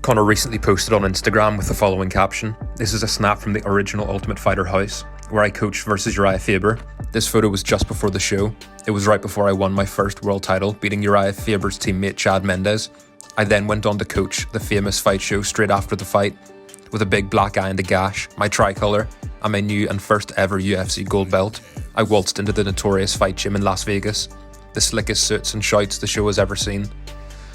Conor recently posted on Instagram with the following caption. This is a snap from the original Ultimate Fighter house, where I coached versus Uriah Faber. This photo was just before the show. It was right before I won my first world title, beating Uriah Faber's teammate Chad Mendes. I then went on to coach the famous fight show straight after the fight, with a big black eye and a gash, my tricolour, and my new and first ever UFC gold belt. I waltzed into the notorious fight gym in Las Vegas, the slickest suits and shouts the show has ever seen.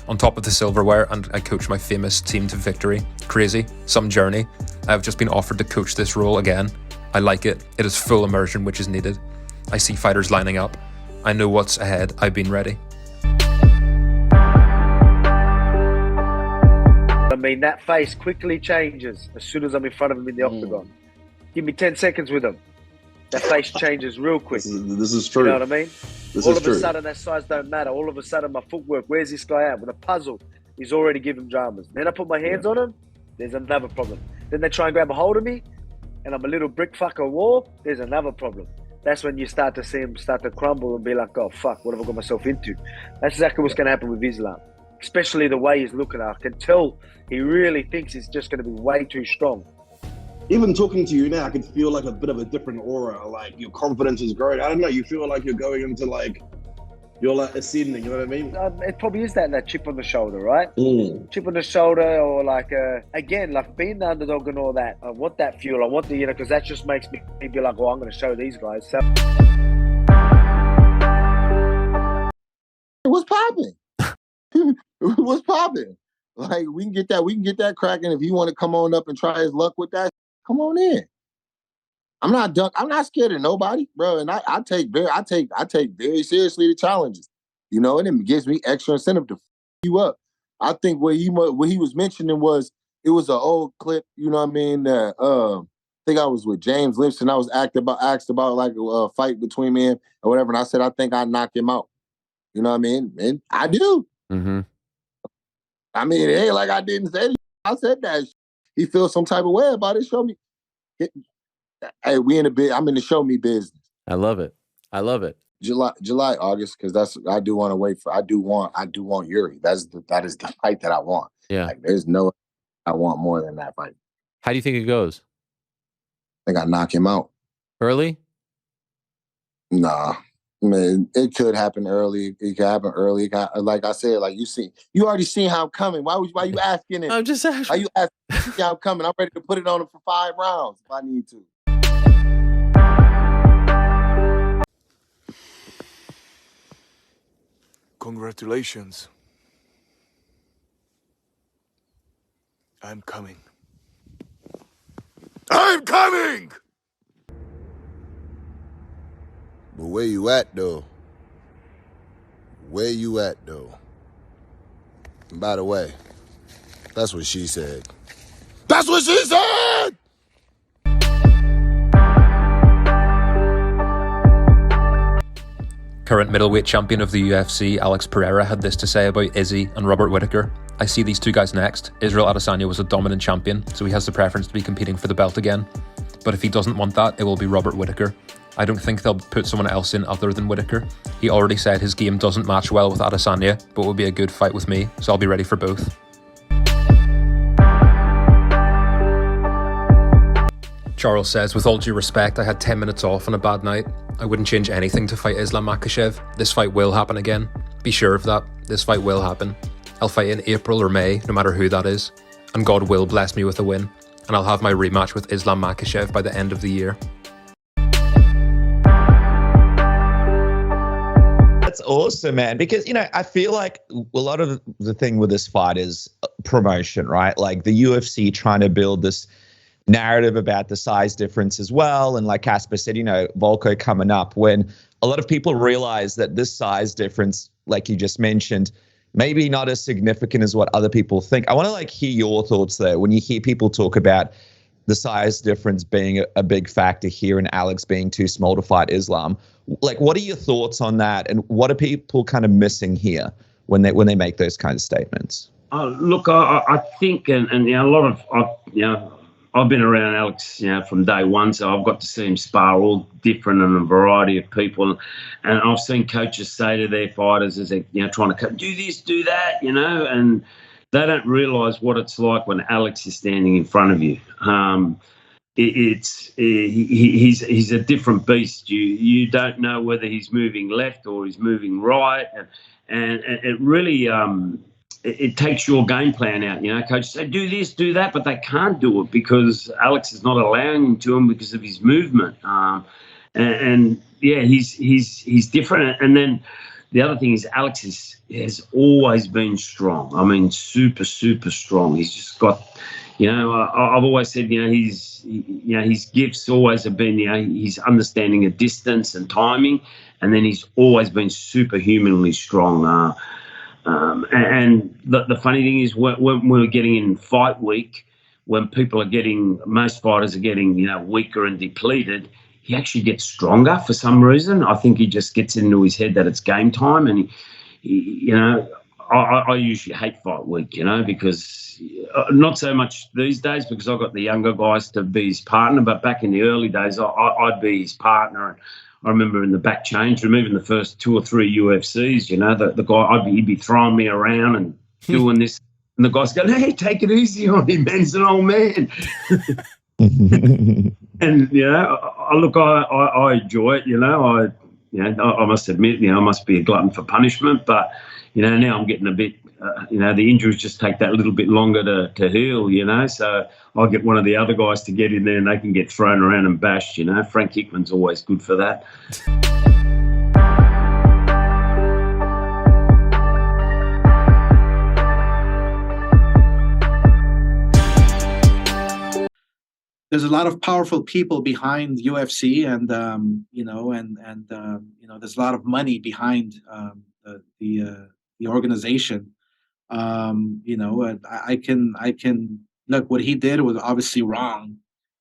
On top of the silverware, and I coached my famous team to victory. Crazy, some journey. I have just been offered to coach this role again. I like it. It is full immersion which is needed. I see fighters lining up. I know what's ahead. I've been ready. I mean, that face quickly changes as soon as I'm in front of him in the octagon. Give me 10 seconds with him. That face changes real quick. This is true. You know what I mean? This all is of true. a sudden, that size don't matter. All of a sudden, my footwork, where's this guy at? With a puzzle, he's already giving dramas. Then I put my hands on him, there's another problem. Then they try and grab a hold of me, and I'm a little brick fucker wall, there's another problem. That's when you start to see him start to crumble and be like, oh, fuck, what have I got myself into? That's exactly what's going to happen with Islam. Especially the way he's looking. I can tell he really thinks he's just going to be way too strong. Even talking to you now, I can feel like a bit of a different aura. Like your confidence is growing. I don't know. You feel like you're going into like, you're like ascending. You know what I mean? It probably is that chip on the shoulder, right? Chip on the shoulder, or like again, like being the underdog and all that. I want that fuel. I want the because that just makes me be like, oh, I'm going to show these guys. So what's popping? What's popping? Like we can get that cracking. If you want to come on up and try his luck with that, come on in. I'm not scared of nobody, bro. And I take very seriously the challenges, you know, and it gives me extra incentive to f you up. I think what he was mentioning was it was an old clip, you know what I mean? That I think I was with James Lipson. I was asked about like a fight between me and whatever, and I said I think I knocked him out. You know what I mean? And I do. Mm-hmm. I mean, it ain't like I didn't say it. I said that. He feels some type of way about it. Show me. Hey, I'm in the show me business. I love it. I love it. July, August, because I do want Jiri. That is the fight that I want. Yeah. Like, I want more than that fight. How do you think it goes? I think I knock him out. Early? Nah. Man, it could happen early. It could happen early. Like I said, like you already seen how I'm coming. Why you asking it? I'm just asking. Why you asking how I'm coming? I'm ready to put it on him for 5 rounds if I need to. Congratulations. I'm coming. I'm coming! But where you at, though? Where you at, though? And by the way, that's what she said. That's what she said! Current middleweight champion of the UFC, Alex Pereira, had this to say about Izzy and Robert Whittaker. I see these two guys next. Israel Adesanya was a dominant champion, so he has the preference to be competing for the belt again. But if he doesn't want that, it will be Robert Whittaker. I don't think they'll put someone else in other than Whittaker. He already said his game doesn't match well with Adesanya, but will be a good fight with me, so I'll be ready for both. Charles says, with all due respect, I had 10 minutes off on a bad night. I wouldn't change anything to fight Islam Makhachev. This fight will happen again. Be sure of that. This fight will happen. I'll fight in April or May, no matter who that is. And God will bless me with a win. And I'll have my rematch with Islam Makhachev by the end of the year. That's awesome, man. Because, you know, I feel like a lot of the thing with this fight is promotion, right? Like the UFC trying to build this narrative about the size difference as well. And like Casper said, you know, Volko coming up, when a lot of people realize that this size difference, like you just mentioned, maybe not as significant as what other people think. I want to like hear your thoughts there when you hear people talk about the size difference being a big factor here and Alex being too small to fight Islam. Like, what are your thoughts on that? And what are people kind of missing here when they make those kinds of statements? Look, I think, and you know, a lot of, I've been around Alex, you know, from day one, so I've got to see him spar all different and a variety of people. And I've seen coaches say to their fighters, as they, you know, trying to do this, do that, you know, and they don't realise what it's like when Alex is standing in front of you. He's a different beast. You don't know whether he's moving left or he's moving right, and it really it takes your game plan out. Coaches say do this, do that, but they can't do it because Alex is not allowing them to because of his movement. He's different. And then the other thing is Alex has always been strong. I mean, super, super strong. He's just got, I've always said, his gifts always have been, his understanding of distance and timing, and then he's always been superhumanly strong. And the funny thing is when we're getting in fight week, when most fighters are getting, weaker and depleted, he actually gets stronger for some reason. I think he just gets into his head that it's game time. And, I usually hate fight week, because not so much these days because I've got the younger guys to be his partner. But back in the early days, I'd be his partner. And I remember in the back change room, even the first 2 or 3 UFCs, the guy, he'd be throwing me around and doing this. And the guys go, hey, take it easy on him, man. He's an old man. And I enjoy it. I must admit, I must be a glutton for punishment. But now I'm getting a bit. The injuries just take that little bit longer to heal. So I'll get one of the other guys to get in there, and they can get thrown around and bashed. Frank Hickman's always good for that. There's a lot of powerful people behind UFC, and there's a lot of money behind the organization. I can look. What he did was obviously wrong.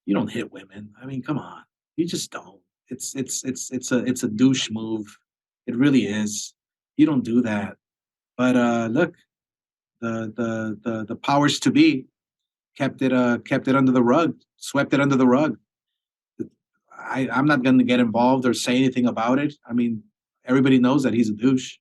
You don't hit women. I mean, come on, you just don't. It's a douche move. It really is. You don't do that. But look, the powers to be kept it under the rug, swept it under the rug. I'm not going to get involved or say anything about it. I mean, everybody knows that he's a douche.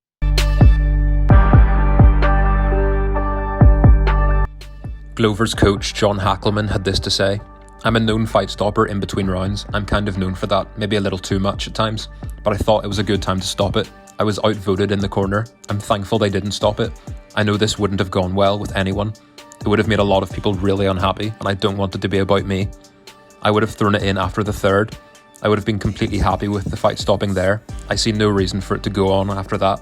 Glover's coach, John Hackleman, had this to say: I'm a known fight stopper in between rounds. I'm kind of known for that, maybe a little too much at times, but I thought it was a good time to stop it. I was outvoted in the corner. I'm thankful they didn't stop it. I know this wouldn't have gone well with anyone. It would have made a lot of people really unhappy, and I don't want it to be about me. I would have thrown it in after the third. I would have been completely happy with the fight stopping there. I see no reason for it to go on after that.